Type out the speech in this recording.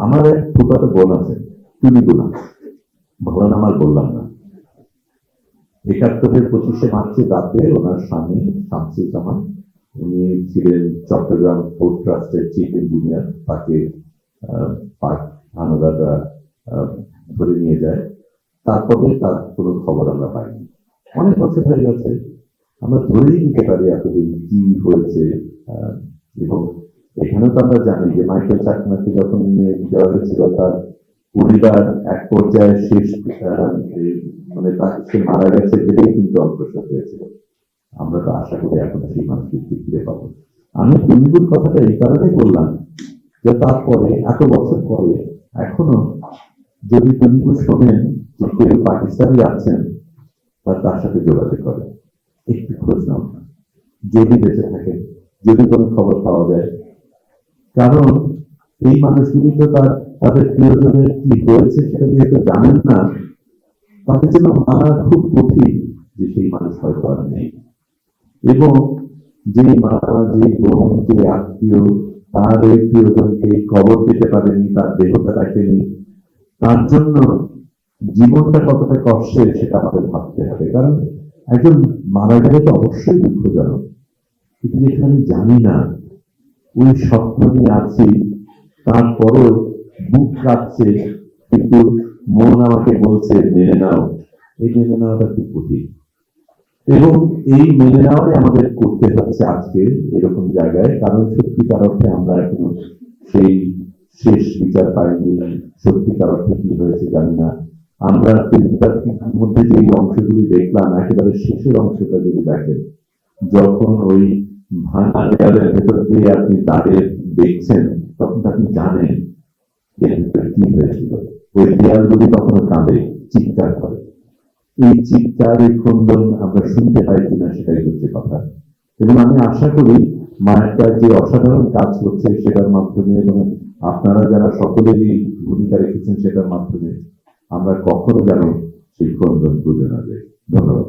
আমার এক ফুফাতো বোন আছে, টুনিগুনা, ভোলা আমার বললাম না। 71-এর 25শে মার্চে রাতে ওনার স্বামী শামসুজ্জামান, উনি ছিলেন চট্টগ্রাম পোর্ট ট্রাস্টের চিফ ইঞ্জিনিয়ার, তাকে পাক হানাদাররা ধরে নিয়ে যায়। তারপরে তার কোনো খবর আমরা পাইনি। অনেক বছর হয়ে গেছে, আমরা ধরেই নিতে পারি এতদিন কি হয়েছে। এবং এখানে তো আমরা জানি যে মাইকেল চাকমাকে যখন নিয়ে যাওয়া হয়েছিল, তার পরিবার এক পর্যায়ে শেষ মানে সে মারা গেছে এটাই কিন্তু অগ্রসর হয়েছিল। আমরা তো আশা করি এখন সেই মানুষকে ফিরে পাবো। আমি টুনিগুর কথাটা এই কারণে বললাম যে তারপরে এত বছর পরে এখনো যদি টুনিগুর শোনেন যে কেউ পাকিস্তানি আছেন, তার সাথে যোগাযোগ করে, একটু খোঁজ নাও না, যদি বেঁচে থাকে, যদি কোনো খবর পাওয়া যায়। কারণ এই মানুষগুলি তো তাদের প্রিয়জনের কি হয়েছে সেটা যেহেতু জানেন না, তাদের জন্য মানা খুব কঠিন যে সেই মানুষ হয়তো আর নেই। এবং যে মা, যে বোন, যে আত্মীয় তার এই প্রিয়জনকে খবর দিতে পারেনি, তার দেহটা রাখেনি, তার জন্য জীবনটা কতটা কষ্টের সেটা আমাদের ভাবতে হবে। কারণ একজন মারা গেলে তো অবশ্যই দুঃখজনক, কিন্তু যেটা আমি জানি না, ওই স্বপ্ন নিয়ে আছি, তারপরেও বুক কাঁপছে, কিন্তু মন আমাকে বলছে মেনে নাও। এই মেনে নেওয়াটা খুব কঠিন, এবং এই মেনে নেওয়াই আমাদের করতে হচ্ছে আজকে এরকম জায়গায়। কারণ সত্যিকার অর্থে আমরা এখনো সেই শেষ বিচার পাইনি, সত্যিকার অর্থে কি হয়েছে জানি না। আমরা ফিল্মটার মধ্যে যে অংশগুলি দেখলাম, একেবারে শেষের অংশটা যদি দেখেন, যখন ওই ভাঙা দেয়ালের ভেতর দিয়ে আপনি দাঁড়িয়ে দেখছেন, তখন আপনি জানেন এর ভিতরে কি হয়েছিল। ওই দেয়ালগুলি তখনও কাঁদে, চিৎকার করে। এই চিৎকার, এই ক্রন্দন আমরা শুনতে পাই কিনা সেটাই হচ্ছে কথা। এবং আমি আশা করি মায়েরটা যে অসাধারণ কাজ করছে সেটার মাধ্যমে, এবং আপনারা যারা সকলেরই ভূমিকা রেখেছেন সেটার মাধ্যমে, আমরা কখনো যেন সেই ক্রন্দন বুঝে না যাই। ধন্যবাদ।